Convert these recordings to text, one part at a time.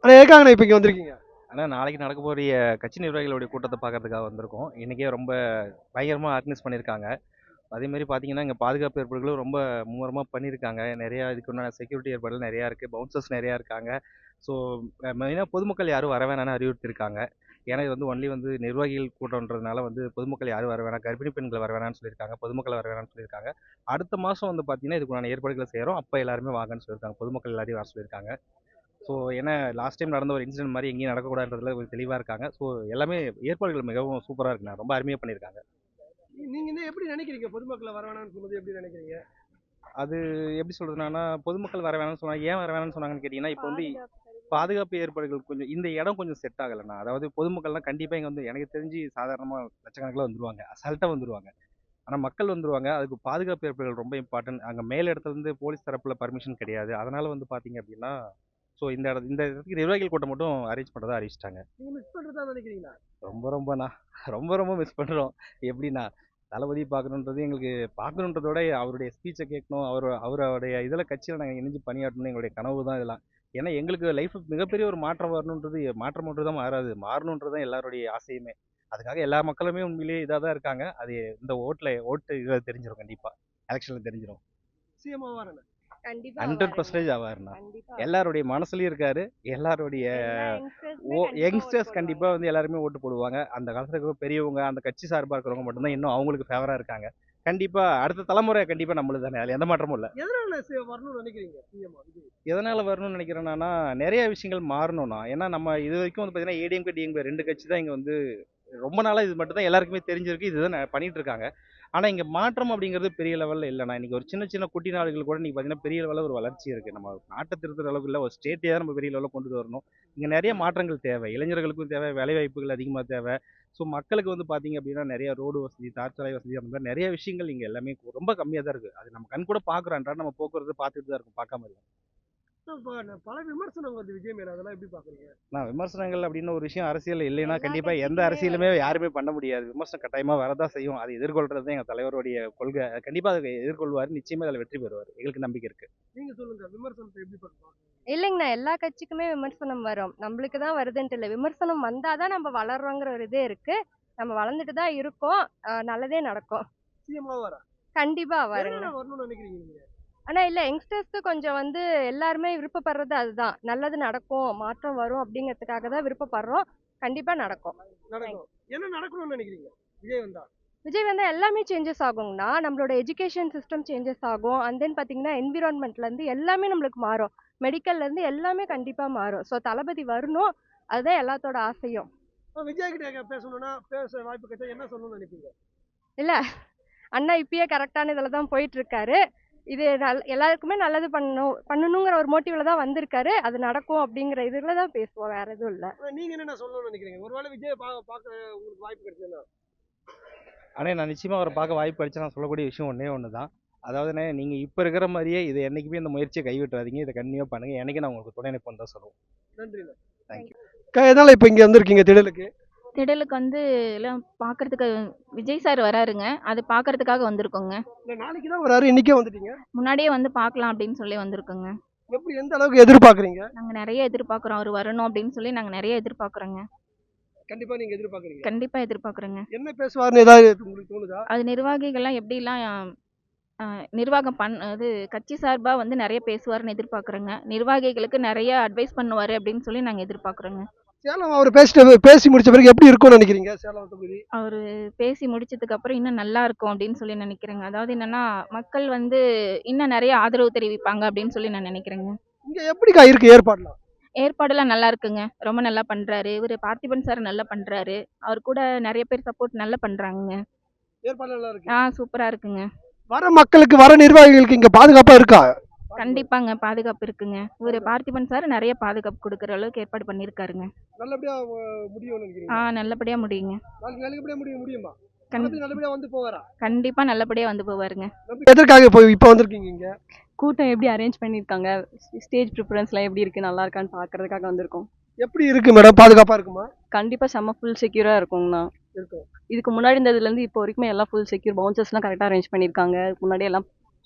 ஆனா எதுக்காகண்ணா இப்போ இங்கே வந்திருக்கீங்க? ஆனால் நாளைக்கு நடக்க போகிற கட்சி நிர்வாகிகளுடைய கூட்டத்தை பார்க்கறதுக்காக வந்திருக்கோம். இன்றைக்கே ரொம்ப பயங்கரமாக ஆர்கனைஸ் பண்ணியிருக்காங்க. அதேமாரி பார்த்தீங்கன்னா இங்கே பாதுகாப்பு ஏற்பாடுகளும் ரொம்ப மும்முரமாக பண்ணியிருக்காங்க. நிறையா இதுக்கு உண்டான செக்யூரிட்டி ஏற்பாடுகள் நிறையா இருக்குது, பவுன்சர்ஸ் நிறையா இருக்காங்க. ஸோ மெயினாக பொதுமக்கள் யாரும் வர வேணாம்னு அறிவுறுத்தியிருக்காங்க. ஏன்னா இது வந்து ஒன்லி வந்து நிர்வாகிகள் கூட்டம்ன்றதுனால வந்து பொதுமக்கள் யாரும் வர வேணாம், கர்ப்பிணி பெண்கள் வர வேணாம்னு சொல்லியிருக்காங்க, பொதுமக்கள் வர வேணாம்னு சொல்லியிருக்காங்க. அடுத்த மாதம் வந்து பார்த்தீங்கன்னா இதுக்குண்டான ஏற்பாடுகளை செய்கிறோம், அப்போ எல்லாருமே வாங்கன்னு சொல்லியிருக்காங்க, பொதுமக்கள் எல்லாரையும் வர சொல்லியிருக்காங்க. ஸோ ஏன்னா லாஸ்ட் டைம் நடந்த ஒரு இன்சிடென்ட் மாதிரி எங்கேயும் நடக்கக்கூடாதுன்றதுல ஒரு தெளிவாக இருக்காங்க. ஸோ எல்லாமே ஏற்பாடுகள் மிகவும் சூப்பராக இருக்குண்ணா, ரொம்ப அருமையாக பண்ணியிருக்காங்க. நீங்க என்ன எப்படி நினைக்கிறீங்க? பொதுமக்களை வர வேணாம்னு சொல்லும்போது எப்படி நினைக்கிறீங்க? அது எப்படி சொல்றதுன்னா, பொதுமக்கள் வர வேணாம்னு சொன்னாங்க. ஏன் வர வேணாம்னு சொன்னாங்கன்னு கேட்டீங்கன்னா, இப்போ வந்து பாதுகாப்பு ஏற்பாடுகள் கொஞ்சம் இந்த இடம் கொஞ்சம் செட் ஆகலைண்ணா. அதாவது பொதுமக்கள்லாம் கண்டிப்பா இங்க வந்து எனக்கு தெரிஞ்சு சாதாரணமா லட்சக்கணக்கில் வந்துருவாங்க, அசால்ட்டா வந்துருவாங்க. ஆனா மக்கள் வந்துருவாங்க. அதுக்கு பாதுகாப்பு ஏற்பாடுகள் ரொம்ப இம்பார்ட்டன்ட். அங்க மேல் இடத்துல இருந்து போலீஸ் தரப்புல பர்மிஷன் கிடையாது. அதனால வந்து பாத்தீங்க அப்படின்னா, ஸோ இந்த இடத்துக்கு நிர்வாகிகள் கூட்டம் மட்டும் அரேஞ்ச் பண்றதா அறிவிச்சிட்டாங்க. நீங்க மிஸ் பண்றதா நினைக்கிறீங்களா? ரொம்பண்ணா, ரொம்ப மிஸ் பண்றோம். எப்படின்னா, தளபதி பார்க்கணுன்றது எங்களுக்கு பார்க்கணுன்றத விட அவருடைய ஸ்பீச்சை கேட்கணும், அவருடைய இதில் கட்சியில் நாங்கள் இணைஞ்சு பணியாற்றணும் எங்களுடைய கனவு தான் இதெல்லாம். ஏன்னா எங்களுக்கு லைஃப் மிகப்பெரிய ஒரு மாற்றம் வரணுன்றது, மாற்றம் மட்டும் தான் மாறாது, மாறணுன்றது தான் எல்லாருடைய ஆசையுமே. அதுக்காக எல்லா மக்களுமே உண்மையிலேயே இதாக தான் இருக்காங்க. அது இந்த ஓட்டு இதில் தெரிஞ்சிடும், கண்டிப்பாக எலெக்ஷனில் தெரிஞ்சிடும். சிஎம் ஆவாரண்ணா? கண்டிப்பா வருங்க. 100% ஆவாருண்ணா. கண்டிப்பா. எல்லாருடைய மனசுலயும் இருக்காரு. எல்லாருடைய எல்லா யங்ஸ்டர்ஸ்மே கண்டிப்பா ஓட் யங்ஸ்டர்ஸ் கண்டிப்பா போடுவாங்க. வந்து எல்லாருமே ஓட்டு போடுவாங்க. அந்த காலத்துல இருக்கிற பெரியவங்க, அந்த கட்சி சார்பா இருக்கிறவங்க மட்டும்தான் இன்னும் அவங்களுக்கு ஃபேவரா இருக்காங்க. கண்டிப்பா அடுத்த தலைமுறை கண்டிப்பா நம்மளுது தானே, அதுல எந்த மாற்றமும் இல்ல. எதனால வரணும்னு நினைக்கிறீங்க சிஎம் விஜய்? எதனால வரணும்னு நினைக்கிறேன்னா, நிறைய விஷயங்கள் மாறணும்னா. ஏன்னா நம்ம இது வரைக்கும் வந்து பாத்தீங்கன்னா ஏடிஎம்கே டிஎம்கே 2 கட்சி தான் இங்க வந்து ரொம்ப நாளா இது மட்டும் தான் எல்லாருக்குமே தெரிஞ்சிருக்கு. இதுதான் பண்ணிட்டு இருக்காங்க. ஆனா இங்க மாற்றம் அப்படிங்கிறது பெரிய லெவல்ல இல்லைண்ணா. இன்னைக்கு ஒரு சின்ன சின்ன குட்டி நாடுகள் கூட இன்னைக்கு பாத்தீங்கன்னா பெரிய லெவல்ல ஒரு வளர்ச்சி இருக்கு. நம்ம நாட்டை திருத்துற அளவுக்கு இல்ல, ஒரு ஸ்டேட்டே தான் நம்ம பெரிய லெவல்ல கொண்டு வரணும். இங்க நிறைய மாற்றங்கள் தேவை, இளைஞர்களுக்கும் தேவை, வேலை வாய்ப்புகள் அதிகமா தேவை. ஸோ மக்களுக்கு வந்து பாத்தீங்க அப்படின்னா நிறைய ரோடு வசதி, தார்ச்சாலை வசதி, அந்த மாதிரி நிறைய விஷயங்கள் இங்க எல்லாமே ரொம்ப கம்மியா தான் இருக்கு. அது நம்ம கண் கூட பாக்குறோம், அன்றாடம் நம்ம போக்குவரத்து பார்த்துட்டு தான் இருக்கும், பார்க்காம இல்லை. பல விமர்சனம் வருது விஜய் மேல, அதெல்லாம் எப்படி பாக்குறீங்க? நான் விமர்சனங்கள் அப்படின்னு ஒரு விஷயம் அரசியல் இல்லைன்னா எல்லா கண்டிப்பா எந்த கட்சிக்குமே அரசியலுமே வரும். யாருமே பண்ண முடியாது. விமர்சனம் கட்டாயமா வரதான் செய்யும். அதை எதிர்கொள்றது தான் எங்க தலைவருடைய கொள்கை. கண்டிப்பா அதை எதிர்கொள்வாரு, நிச்சயமா அதில் வெற்றி பெறுவார், எங்களுக்கு நம்பிக்கை இருக்கு. நீங்க சொல்லுங்க, விமர்சனத்தை எப்படி பாக்குறீங்க? இல்லைங்கண்ணா, எல்லா கட்சிக்குமே விமர்சனம் வரும். நம்மளுக்கு தான் வருதுன்ட்டு இல்லை. விமர்சனம் வந்தாதான் நம்ம வளர்றோங்கிற ஒரு இதே இருக்கு. நம்ம வளர்ந்துட்டு தான் இருக்கோம். நல்லதே நடக்கும். சிஎம் ஆவாரா? கண்டிப்பா வருங்க. எதனால வரணும்னு நினைக்கிறீங்க நீங்க? ஆனா இல்ல, யங்ஸ்டர்ஸ்க்கு கொஞ்சம் வந்து எல்லாருமே விருப்பப்படுறது அதுதான். நல்லது நடக்கும், மாற்றம் வரும் அப்படிங்கிறதுக்காக தான் விருப்பப்படுறோம். கண்டிப்பா நடக்கும். நடக்கும். என்ன நடக்கணும்னு நினைக்கிறீங்க விஜய் வந்தா? விஜய் வந்து எல்லாமே சேஞ்சஸ் ஆகுங்கண்ணா. நம்மளோட எஜுகேஷன் சிஸ்டம் சேஞ்சஸ் ஆகும். அண்ட் தென் பார்த்தீங்கன்னா என்விரான்மெண்ட்லேருந்து எல்லாமே நம்மளுக்கு மாறும். மெடிக்கல்லேருந்து எல்லாமே கண்டிப்பாக மாறும். ஸோ தளபதி வரணும், அதுதான் எல்லாத்தோட ஆசையும். விஜய் கிட்ட பேசணும்னா பேச வாய்ப்பு கிடைச்சா என்ன சொல்லணும்னு நினைப்பீங்க? இல்லை, அண்ணா இப்பயே கரெக்டான இதில் தான் போயிட்டு இருக்காரு. இது எல்லாருக்குமே நல்லது பண்ணணுங்கிற ஒரு மோட்டிவ்ல தான் வந்திருக்காரு. அது நடக்கும் அப்படிங்கிற இதில் தான் பேசுவோம், வேற எதுவும் இல்லை. நீங்க என்ன சொல்லணும்னு நினைக்கிறீங்க? ஒருவேளை விஜய் பார்க்க உங்களுக்கு வாய்ப்பு கிடைச்சதுன்னா? ஆனால் நான் நிச்சயமா அவரை பார்க்க வாய்ப்பு கிடைச்சா நான் சொல்லக்கூடிய விஷயம் ஒன்றே ஒன்று தான். அதாவதுண்ணே, நீங்க இப்போ இருக்கிற மாதிரியே இது என்னைக்குமே இந்த முயற்சியை கைவிட்டுறாதீங்க, இதை கண்டினியூ பண்ணுங்க. என்னைக்கு நான் உங்களுக்கு துணை நிற்பேன்னு தான் சொல்லுவோம். நன்றி. தேங்க்யூ. எதனால இப்போ இங்கே வந்திருக்கீங்க திடலுக்கு? திடலுக்கு வந்து எல்லாம் பார்க்கறதுக்கு விஜய் சார் வராருங்க. அது பார்க்கறதுக்காக வந்திருக்கோங்க. இல்லை, நாளைக்கு தான் வராரு, இன்னைக்கே வந்துட்டீங்க. முன்னாடியே வந்து பார்க்கலாம் அப்படின்னு சொல்லி வந்திருக்கோங்க. எப்படி, எந்த அளவுக்கு எதிர்பார்க்குறீங்க? நாங்கள் நிறைய எதிர்பார்க்குறோம், அவர் வரணும் அப்படின்னு சொல்லி நாங்கள் நிறைய எதிர்பார்க்குறோங்க. கண்டிப்பா நீங்க எதிர்பார்க்குறீங்க? கண்டிப்பாக எதிர்பார்க்குறோங்க. என்ன பேசுவார்னு ஏதாவது உங்களுக்கு தோணுதா? அது நிர்வாகிகள்லாம் எப்படிலாம் நிர்வாகம் அது கட்சி சார்பாக வந்து நிறைய பேசுவார்னு எதிர்பார்க்குறோங்க. நிர்வாகிகளுக்கு நிறைய அட்வைஸ் பண்ணுவார் அப்படின்னு சொல்லி நாங்கள் எதிர்பார்க்குறோங்க. சேலம் அவர் பேசி முடிச்ச பிறகு எப்படி இருக்கும்னு நினைக்கிறீங்க சேலம் தொகுதி? அவர் பேசி முடிச்சதுக்கு அப்புறம் இன்னும் நல்லா இருக்கும் அப்படின்னு சொல்லி நினைக்கிறேங்க. அதாவது என்னன்னா, மக்கள் வந்து இன்னும் நிறைய ஆதரவு தெரிவிப்பாங்க அப்படின்னு சொல்லி நான் நினைக்கிறேங்க. இங்க எப்படிக்கா இருக்கு ஏற்பாடுலாம்? ஏற்பாடெல்லாம் நல்லா இருக்குங்க. ரொம்ப நல்லா பண்றாரு. இவரு பார்த்திபன் சார் நல்லா பண்றாரு. அவர் கூட நெறைய பேர் சப்போர்ட் நல்லா பண்றாங்கங்க. ஏற்பாடு நல்லா இருக்கு. சூப்பரா இருக்குங்க. வர மக்களுக்கு, வர நிர்வாகிகளுக்கு இங்க பாதுகாப்பா இருக்கா? கண்டிப்பாங்க பாதுகாப்பு இருக்குங்க. இவரு பார்த்திபன் சார் நெறைய பாதுகாப்பு குடுக்குற அளவுக்கு ஏற்பாடு பண்ணியிருக்காருங்க. நல்லபடியா முடியும்னு நினைக்கிறீங்க? நல்லபடியா முடியுங்க. நல்லபடியா முடியுமா? கண் நல்லபடியா வந்து போவாரா? கண்டிப்பா நல்லபடியா வந்து போவாருங்க. எதற்காக இப்போ வந்திருக்கீங்க இங்க? கூட்டம் எப்படி அரேஞ்ச் பண்ணியிருக்காங்க, ஸ்டேஜ் ப்ரிஃபரன்ஸ்லாம் எப்படி இருக்குது, நல்லா இருக்கான்னு பார்க்கறதுக்காக வந்திருக்கோம். எப்படி இருக்கு மேடம், பாதுகாப்பா இருக்குமா? கண்டிப்பாக செம்ம ஃபுல் செக்யூராக இருக்குங்கண்ணா. இருக்கும். இதுக்கு முன்னாடி இருந்ததுலேருந்து இப்போ வரைக்குமே எல்லாம் ஃபுல் செக்யூர், பவுன்சர்ஸ்லாம் கரெக்டாக அரேஞ்ச் பண்ணியிருக்காங்க. முன்னாடி எல்லாம்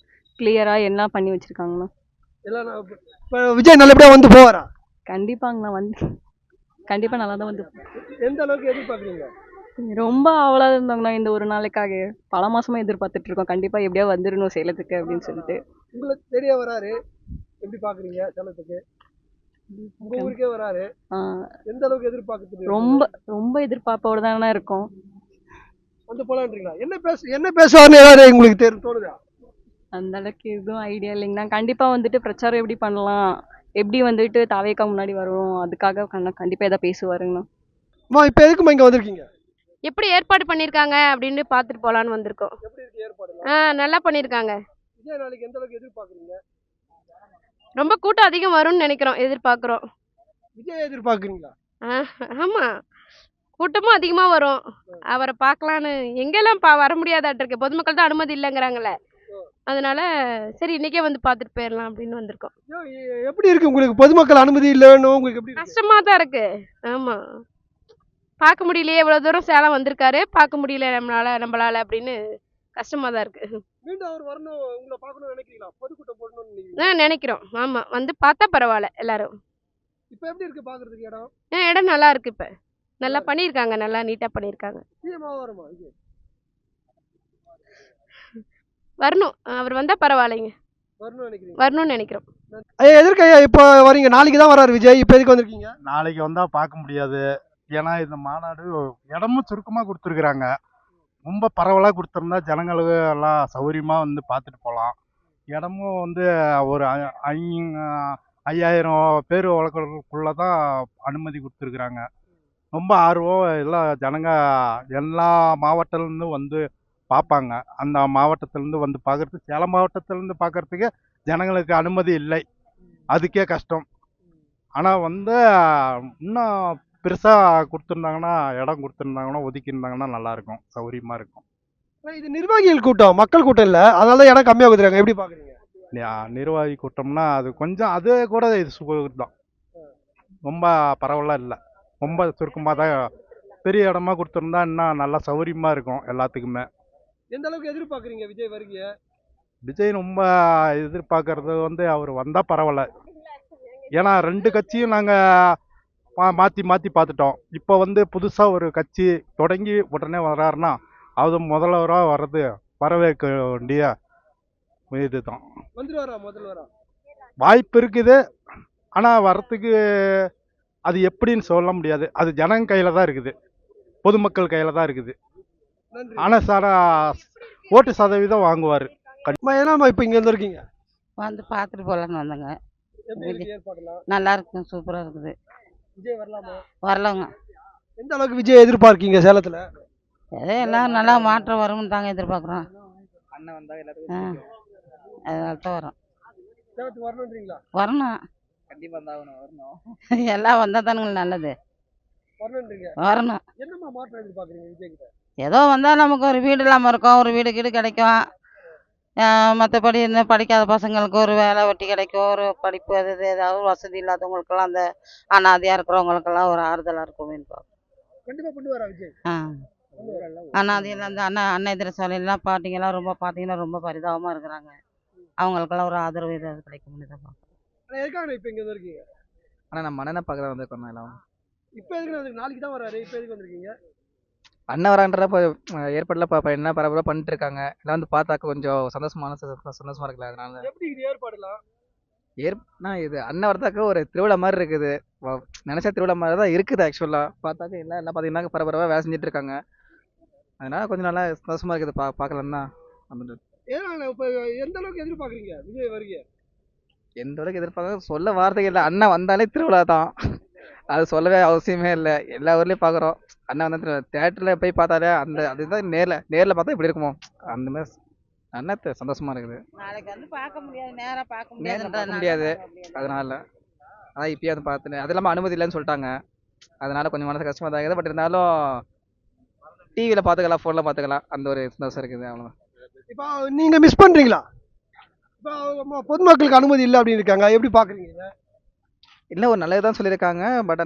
கிளியராக எல்லாம் பண்ணி வச்சுருக்காங்கண்ணா. விஜய் நல்லபடியா வந்து போவாரா? கண்டிப்பாங்கண்ணா கண்டிப்பாக நல்லா தான் வந்து எந்த அளவுக்கு எதிர்பார்க்குறீங்க? ரொம்ப அவ்வளோ இருந்தாங்கண்ணா இந்த ஒரு நாளைக்காக பல மாசமா எதிர்பார்த்துட்டு இருக்கோம். கண்டிப்பாக எப்படியாவது வந்துடணும் சேலத்துக்கு அப்படின்னு சொல்லிட்டு. உங்களுக்கு தெரிய வராரு, எப்படி பாக்குறீங்க சேலத்துக்கு? உங்க ஊருக்கே வராரு, ஆ, எந்த அளவுக்கு எதிர்பார்க்குறது? ரொம்ப ரொம்ப எதிர்பார்ப்போட தானே இருக்கோம். வந்து போலான்றீங்களா? என்ன பேசுவார்னு ஏதாவது உங்களுக்கு தோணுதா? அந்த அளவுக்கு எதுவும் ஐடியா இல்லைங்கண்ணா. கண்டிப்பாக வந்துட்டு பிரச்சாரம் எப்படி பண்ணலாம், எப்படி வந்துட்டு தாவேக்கா முன்னாடி வரும், அதுக்காக கண்டிப்பாக எதாவது பேசுவாருங்கண்ணா. அம்மா இப்போ எதுக்குமா இங்க வந்திருக்கீங்க? எப்படி ஏற்பாடு பண்ணியிருக்காங்க அப்படின்னு பார்த்துட்டு போகலான்னு வந்திருக்கோம். எப்படி இருக்கு ஏற்பாடுலாம்? நல்லா பண்ணியிருக்காங்க. விஜய் நாளைக்கு எந்த அளவுக்கு எதிர்பார்க்குறீங்க? ரொம்ப கூட்டம் அதிகம் வரும்னு நினைக்கிறோம், எதிர்பார்க்குறோம். விஜய் எதிர்பார்க்குறீங்களா? ஆமாம், கூட்டமும் அதிகமாக வரும். அவரை பார்க்கலான்னு எங்கெல்லாம் வர முடியாதாட்டிருக்கு, பொதுமக்கள் தான் அனுமதி இல்லைங்கிறாங்களே. அதனால சரி இன்னைக்கே வந்து பார்த்துட்டு போயிடலாம் அப்படின்னு வந்திருக்கோம். எப்படி இருக்கு உங்களுக்கு? பொதுமக்கள் அனுமதி இல்லைன்னு உங்களுக்கு எப்படி இருக்கு? கஷ்டமாக தான் இருக்கு. ஆமாம், பார்க்க முடியலையே, இவ்வளோ தூரம் சேலம் வந்திருக்காரு, பார்க்க முடியல நம்மளால அப்படின்னு கஷ்டமாக தான் இருக்கு. மீண்டும் அவர் வரணும், உங்களை பார்க்கணும்னு நினைக்கிறீங்களா? பொதுக்கூட்டம் போடணும்னு நினைக்கிறீங்களா? நினைக்கிறோம். ஆமாம், வந்து பார்த்தா பரவாயில்ல எல்லாரும். இப்போ எப்படி இருக்கு பார்க்கறதுக்கு இடம்? இடம் நல்லா இருக்கு. இப்போ நல்லா பண்ணியிருக்காங்க, நல்லா நீட்டாக பண்ணியிருக்காங்க. சிஎம் வருமா விஜய்? வரணும், அவர் வந்தால் பரவாயில்லைங்க. வரணும்னு நினைக்கிறீங்க? வரணும்னு நினைக்கிறோம். ஐயா எதற்கு ஐயா இப்போ வரீங்க? நாளைக்கு தான் வராரு விஜய், இப்போ எதுக்கு வந்திருக்கீங்க? நாளைக்கு வந்தால் பார்க்க முடியாது. ஏன்னா இந்த மாநாடு இடமும் சுருக்கமாக கொடுத்துருக்குறாங்க. ரொம்ப பரவலாக கொடுத்துருந்தா ஜனங்களுக்கு எல்லாம் சௌகரியமாக வந்து பார்த்துட்டு போகலாம். இடமும் வந்து ஒரு 5000 பேர் வழக்குக்குள்ளே தான் அனுமதி கொடுத்துருக்குறாங்க. ரொம்ப ஆர்வம் எல்லாம் ஜனங்க எல்லா மாவட்டத்துலேருந்து வந்து பார்ப்பாங்க. அந்த மாவட்டத்திலேருந்து வந்து பார்க்குறதுக்கு, சேலம் மாவட்டத்திலேருந்து பார்க்குறதுக்கு ஜனங்களுக்கு அனுமதி இல்லை. அதுக்கே கஷ்டம். ஆனால் வந்து இன்னும் பெருசாக கொடுத்துருந்தாங்கன்னா, இடம் கொடுத்துருந்தாங்கன்னா, ஒதுக்கியிருந்தாங்கன்னா நல்லாயிருக்கும், சௌகரியமாக இருக்கும். இது நிர்வாகிகள் கூட்டம், மக்கள் கூட்டம் இல்லை, அதனால தான் இடம் கம்மியாக கொடுத்துருக்காங்க. எப்படி பார்க்குறீங்க? நிர்வாகி கூட்டம்னா அது கொஞ்சம், அது கூட இது தான், ரொம்ப பரவலாக இல்லை, ரொம்ப சுருக்கமாக தான். பெரிய இடமா கொடுத்துருந்தா இன்னும் நல்லா சௌகரியமாக இருக்கும் எல்லாத்துக்குமே. எந்த அளவுக்கு எதிர்பார்க்குறீங்க விஜய் வருகைய? விஜய் ரொம்ப எதிர்பார்க்கறது வந்து அவர் வந்தால் பரவாயில்ல. ஏன்னா 2 கட்சியும் நாங்கள் மாற்றி பார்த்துட்டோம். இப்போ வந்து புதுசாக ஒரு கட்சி தொடங்கி உடனே வர்றாருன்னா அது முதல்வராக வர்றது வரவேற்க வேண்டிய இதுதான். வந்துருவாரா முதல்வரா? வாய்ப்பு இருக்குது. ஆனால் வர்றதுக்கு அது எப்படின்னு சொல்ல முடியாது. அது ஜனங்க கையில் தான் இருக்குது, பொதுமக்கள் கையில் தான் இருக்குது. நன்றி. ஆனால் ஓட்டு சதவீதம் வாங்குவார். ஏன்னாம்மா இப்போ இங்கே வந்திருக்கீங்க? வந்து பார்த்துட்டு போகலான்னு வந்தேங்க. எப்படி இருக்கு ஏற்பாடுலாம்? நல்லா இருக்குங்க, சூப்பராக இருக்குது. விஜய் வரலாமா? வரலாங்க. எந்த அளவுக்கு விஜய் எதிர்பார்க்கீங்க சேலத்தில்? ஏதோ எல்லாம் நல்லா மாற்றம் வரும்னு தாங்க எதிர்பார்க்குறோம். அண்ணன் வந்தால் எல்லாத்துக்கும் அதனால தான் வரோம். சேலத்துக்கு வரணுன்றீங்களா? வரணும். கண்டிப்பாக வரணும். எல்லாம் வந்தால் தானுங்க நல்லது. வரணுன்றீங்க? வரணும். என்னம்மா மாற்றம் எதிர்பார்க்குறீங்க விஜய் கிட்ட? ஏதோ வந்தால் நமக்கு ஒரு வீடு இல்லாமல் இருக்கும், ஒரு வீடு கீடு கிடைக்கும். மற்றபடி இந்த படிக்காத பசங்களுக்கு ஒரு வேலை வெட்டி கிடைக்கும், ஒரு படிப்பு அது இது ஏதாவது வசதி இல்லாதவங்களுக்கெல்லாம், அந்த அனாதையாக இருக்கிறவங்களுக்கெல்லாம் ஒரு ஆறுதலாக இருக்கும். கண்டிப்பா கொண்டு வரா விஜய். அனாதையில் அந்த அன்னை திரசாலையெல்லாம் பாட்டிங்கெல்லாம் ரொம்ப பார்த்தீங்கன்னா ரொம்ப பரிதாபமாக இருக்கிறாங்க. அவங்களுக்கெல்லாம் ஒரு ஆதரவு இது கிடைக்கும்னு தான் பார்க்குறேன். ஆனா எதுக்காக இப்போ இங்கே வந்திருக்கீங்க? ஆனால் நம்ம அண்ணனை பார்க்க தான் வந்திருக்கோம் எல்லாம். இப்போ எதுக்கு வந்து நாளைக்கு தான் வராரு, இப்போ எதுக்கு வந்திருக்கீங்க? அண்ணன் வரான்றப்ப ஏற்பாடுலாம் என்ன பரபரப்பாக பண்ணிட்டு இருக்காங்க. எல்லாம் வந்து பார்த்தாக்க கொஞ்சம் சந்தோஷமா இருக்குல்ல. அதனால எப்படி இது ஏற்பாடுலாம்? இது அண்ணன் வரதாக்க ஒரு திருவிழா மாதிரி இருக்குது. நினைச்சா திருவிழா மாதிரி தான் இருக்குது. ஆக்சுவலாக பார்த்தாக்க எல்லாம் பார்த்தீங்கன்னா பரபரப்பாக வேலை செஞ்சுட்டு இருக்காங்க. அதனால கொஞ்சம் நல்லா சந்தோஷமா இருக்குது. பார்க்கலாம் தான் வந்துட்டு. ஏன்னா இப்போ எந்த அளவுக்கு எதிர்பார்க்குறீங்க விஜய் வருகை? எந்த அளவுக்கு எதிர்பார்க்க சொல்ல வார்த்தை இல்லை. அண்ணன் வந்தாலே திருவிழா தான், அது சொல்லவே அவசியமே இல்லை. எல்லா ஊர்லேயும் பார்க்குறோம். அண்ணன் வந்து தேட்டரில் போய் பார்த்தாலே அதுதான் நேரில் பார்த்தா இப்படி இருக்குமோ அந்த மாதிரி. அண்ணன் சந்தோஷமா இருக்குது. நாளைக்கு வந்து பார்க்க முடியாது, நேராக பார்க்க பார்க்க முடியாது. அதனால அதான் இப்பயே வந்து பார்த்துட்டு, அது இல்லாமல் அனுமதி இல்லைன்னு சொல்லிட்டாங்க. அதனால கொஞ்சம் மனசு கஷ்டமாக தான் இருக்குது. பட் இருந்தாலும் டிவியில் பார்த்துக்கலாம், ஃபோனில் பார்த்துக்கலாம், அந்த ஒரு சந்தோஷம் இருக்குது. அவ்வளோதான். இப்போ நீங்கள் மிஸ் பண்ணுறீங்களா? இப்போ பொதுமக்களுக்கு அனுமதி இல்லை அப்படின்னு இருக்காங்க, எப்படி பார்க்குறீங்க? இல்லை, ஒரு நல்லது தான் சொல்லியிருக்காங்க. பட்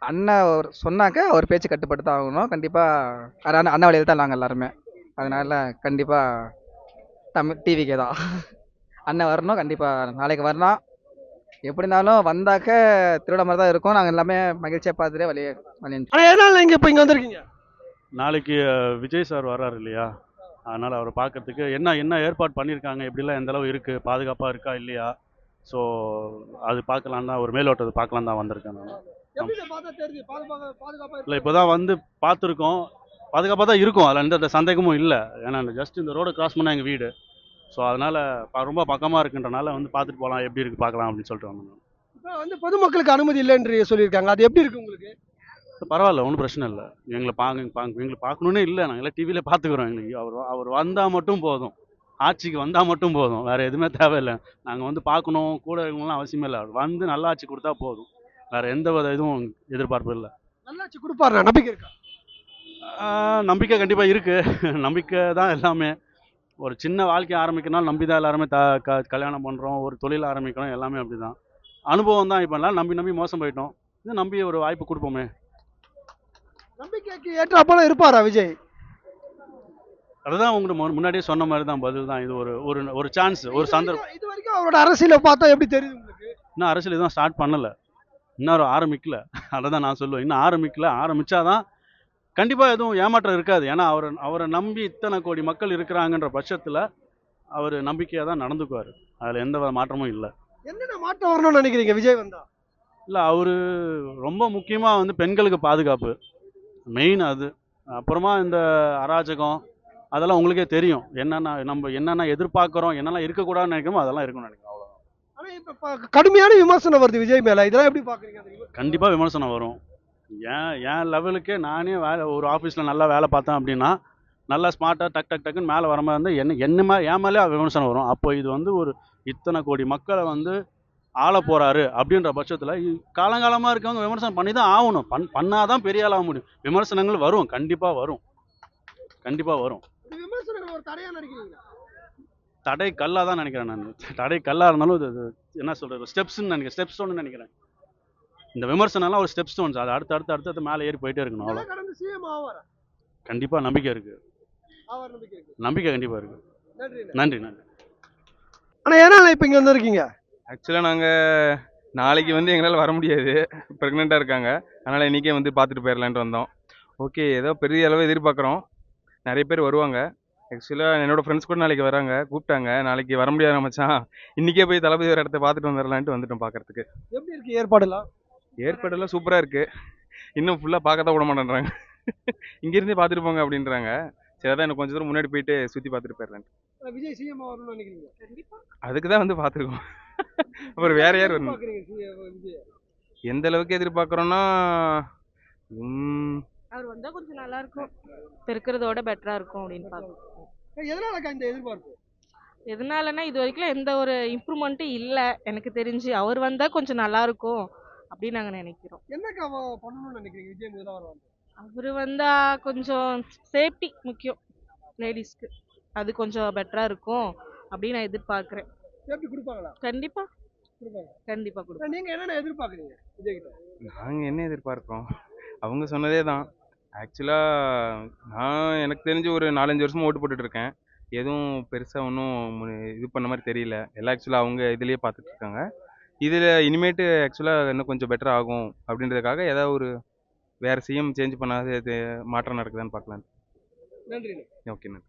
அண்ணன் சொன்னாக்க அவர் பேச்சு கட்டுப்பட்டு தான் ஆகணும். கண்டிப்பாக அண்ணா வழியில் தான் நாங்கள் எல்லாருமே. அதனால கண்டிப்பாக டிவிக்கே தான் அண்ணன் வரணும். கண்டிப்பாக நாளைக்கு வரணும். எப்படி இருந்தாலும் வந்தாக்க திருவிழா மாதிரி தான் இருக்கும். நாங்கள் எல்லாமே மகிழ்ச்சியாக பார்த்துட்டு வெளியே வெளியே ஆனா எதனால நீங்க இப்ப இங்க வந்திருக்கீங்க? நாளைக்கு விஜய் சார் வர்றாரு இல்லையா, அதனால் அவரை பார்க்கறதுக்கு என்ன என்ன ஏற்பாடு பண்ணியிருக்காங்க, எப்படிலாம் எந்த அளவு இருக்குது, பாதுகாப்பாக இருக்கா இல்லையா, ஸோ அது பார்க்கலாம் தான், ஒரு மேலோட்டத்தை பார்க்கலாம் தான் வந்திருக்கேன் நான். எப்படி இதை பார்த்தா தெரியுது பாதுகாப்பா இல்லை இப்போ தான் வந்து பார்த்துருக்கோம், பாதுகாப்பாக தான் இருக்கும், அதில் எந்த சந்தேகமும் இல்லை. ஏன்னா ஜஸ்ட் இந்த ரோடை கிராஸ் பண்ணால் எங்கள் வீடு, ஸோ அதனால் ரொம்ப பக்கமாக இருக்குன்றனால வந்து பார்த்துட்டு போகலாம், எப்படி இருக்குது பார்க்கலாம் அப்படின்னு சொல்லிட்டு வந்தோம். இப்ப வந்து பொதுமக்களுக்கு அனுமதி இல்லைன்னு சொல்லியிருக்காங்க, அது எப்படி இருக்கு உங்களுக்கு? பரவாயில்ல, ஒன்றும் பிரச்சனை இல்லை. எங்களை எங்களை பார்க்கணுன்னே இல்லை, நாங்கள் எல்லாம் டிவியில் பார்த்துக்குறோம். எங்களுக்கு அவர் வந்தால் மட்டும் போதும், ஆட்சிக்கு வந்தால் மட்டும் போதும், வேறு எதுவுமே தேவையில்லை. நாங்கள் வந்து பார்க்கணும் கூட இருக்கணும்லாம் அவசியமே இல்லை. அவர் வந்து நல்ல ஆட்சி கொடுத்தா போதும், வேறு எந்த வித இதுவும் எதிர்பார்ப்பு இல்லை. நல்லாச்சு கொடுப்பாரு, நம்பிக்கை இருக்கா? நம்பிக்கை கண்டிப்பாக இருக்குது. நம்பிக்கை தான் எல்லாமே. ஒரு சின்ன வாழ்க்கை ஆரம்பிக்கணும்னாலும் நம்பி தான் எல்லாருமே கல்யாணம் பண்ணுறோம், ஒரு தொழில் ஆரம்பிக்கிறோம், எல்லாமே அப்படி தான். அனுபவம் தான். இப்போ எல்லாம் நம்பி மோசம் போயிட்டோம், இது நம்பி ஒரு வாய்ப்பு கொடுப்போமே. நம்பிக்கைக்கு ஏற்றாப்போல இருப்பாரா விஜய்? அதுதான் உங்களுக்கு முன்னாடியே சொன்ன மாதிரி தான் பதில் தான். இது ஒரு சான்ஸ், ஒரு சந்தர்ப்பம். இது வரைக்கும் அவரோட அரசியலை பார்த்தா எப்படி தெரியுது உங்களுக்கு? இன்னும் அரசியல் எதுவும் ஸ்டார்ட் பண்ணலை, இன்னும் ஆரம்பிக்கல. அதை தான் நான் சொல்லுவேன், இன்னும் ஆரம்பிக்கல. ஆரம்பித்தாதான் கண்டிப்பாக எதுவும் ஏமாற்றம் இருக்காது. ஏன்னா அவரை நம்பி இத்தனை கோடி மக்கள் இருக்கிறாங்கன்ற பட்சத்தில் அவர் நம்பிக்கையாக தான் நடந்துக்குவார், அதில் எந்த மாற்றமும் இல்லை. என்னென்ன மாற்றம் வரணும்னு நினைக்கிறீங்க விஜய் வந்தா? இல்லை, அவர் ரொம்ப முக்கியமாக வந்து பெண்களுக்கு பாதுகாப்பு மெயின், அது. அப்புறமா இந்த அராஜகம் அதெல்லாம் உங்களுக்கே தெரியும், நம்ம என்னென்ன எதிர்பார்க்குறோம், என்னெல்லாம் இருக்கக்கூடாதுன்னு நினைக்கிறோமோ அதெல்லாம் இருக்குன்னு நினைக்கிறோம், அவ்வளோ. ஆனா இப்ப கடுமையான விமர்சனம் வருது விஜய் மேல, இதெல்லாம் எப்படி பாக்குறீங்க? கண்டிப்பாக விமர்சனம் வரும். என் லெவலுக்கே நானே ஒரு ஆஃபீஸில் நல்லா வேலை பார்த்தேன் அப்படின்னா, நல்லா ஸ்மார்ட்டாக டக்குன்னு மேலே வர மாதிரி இருந்தால் என் மேலே விமர்சனம் வரும். அப்போ இது வந்து ஒரு இத்தனை கோடி மக்களை வந்து ஆள போகிறாரு அப்படின்ற பட்சத்தில் காலங்காலமாக இருக்கவங்க விமர்சனம் பண்ணி தான் ஆகணும். பண்ணாதான் பெரிய ஆளாக முடியும். விமர்சனங்கள் வரும், கண்டிப்பாக வரும். விமர்சனங்கள் ஒரு தடையா நினைக்கிறீங்களா? தடை கல்லாக தான் நினைக்கிறேன் நான். தடை கல்லாக இருந்தாலும் இது என்ன சொல்கிறது, ஸ்டெப்ஸ்ன்னு நினைக்கிறேன், ஸ்டெப் ஸ்டோன்னு நினைக்கிறேன். இந்த விமர்சனம்லாம் ஒரு ஸ்டெப் ஸ்டோன்ஸ், அது அடுத்து மேலே ஏறி போயிட்டே இருக்கணும், அவ்வளோ. கடந்து சிஎம் ஆவாரா? கண்டிப்பாக நம்பிக்கை இருக்குது, நம்பிக்கை கண்டிப்பாக இருக்குது. நன்றி. ஆனா ஏன்னா இப்ப இங்க வந்திருக்கீங்க? ஆக்சுவலாக நாங்கள் நாளைக்கு வந்து எங்களால் வர முடியாது, ப்ரெக்னெண்ட்டாக இருக்காங்க, அதனால் இன்றைக்கே வந்து பார்த்துட்டு போயிடலான்ட்டு வந்தோம். ஓகே, ஏதோ பெரிய அளவு எதிர்பார்க்குறோம், நிறைய பேர் வருவாங்க. ஆக்சுவலாக என்னோடய ஃப்ரெண்ட்ஸ் கூட நாளைக்கு வராங்க, கூப்பிட்டாங்க. நாளைக்கு வர முடியாத மச்சான், இன்றைக்கே போய் தளபதி ஒரு இடத்த பார்த்துட்டு வந்துடலான்ட்டு வந்துட்டோம் பார்க்குறதுக்கு. எப்படி இருக்கு ஏற்பாடுலாம்? ஏற்பாடெல்லாம் சூப்பராக இருக்குது, இன்னும் ஃபுல்லாக பார்க்க தான் விட மாட்டேன்றாங்க. இங்கேருந்தே பார்த்துட்டு போங்க அப்படின்றாங்க. சரி, அதான் எனக்கு கொஞ்சம் தூரம் முன்னாடி போயிட்டு சுற்றி பார்த்துட்டு போயிடலான்ட்டு. விஜய் சிஎம் ஆகணும்னு நினைக்கிறீங்க? கண்டிப்பா. அதுக்கு தான் வந்து பார்த்துருக்கோம். அப்புறம் வேற யார் வரணும்? எந்த அளவுக்கு எதிர்பார்க்குறோன்னா, அவர் வந்தா கொஞ்சம் நல்லா இருக்கும், இப்போ இருக்கிறதோட பெட்டரா இருக்கும் அப்படின்னு பார்க்குறோம். எதனால இந்த எதிர்பார்ப்பு? எதனாலன்னா இது வரைக்கும் எந்த ஒரு இம்ப்ரூவ்மெண்ட்டும் இல்லை எனக்கு தெரிஞ்சு. அவர் வந்தா கொஞ்சம் நல்லா இருக்கும் அப்படின்னு நாங்கள் நினைக்கிறோம். என்னக்கா பண்ணணும்னு நினைக்கிறீங்க விஜய் முதல்வர் வந்து? அவர் வந்தா கொஞ்சம் சேஃப்டி முக்கியம் லேடிஸ்க்கு, அது கொஞ்சம் பெட்டரா இருக்கும் அப்படின்னு நான் எதிர்பார்க்குறேன். சேஃப்டி கொடுப்பாங்களா? கண்டிப்பா கொடுப்பாங்க. நீங்க என்னென்ன எதிர்பார்க்குறீங்க விஜய் கிட்ட? நாங்கள் என்ன எதிர்பார்க்குறோம், அவங்க சொன்னதே தான். ஆக்சுவலாக நான் எனக்கு தெரிஞ்சு ஒரு 4-5 வருஷமாக ஓட்டு போட்டுட்ருக்கேன், எதுவும் பெருசாக ஒன்றும் இது பண்ண மாதிரி தெரியல. எல்லாம் ஆக்சுவலாக அவங்க இதுலேயே பார்த்துட்ருக்காங்க. இதில் இனிமேட்டு ஆக்சுவலாக இன்னும் கொஞ்சம் பெட்டர் ஆகும் அப்படின்றதுக்காக ஏதாவது ஒரு வேறு சிஎம் சேஞ்ச் பண்ணாத மாற்றம் நடக்குதான்னு பார்க்கலாம். நன்றி. ஓகே, நன்றி.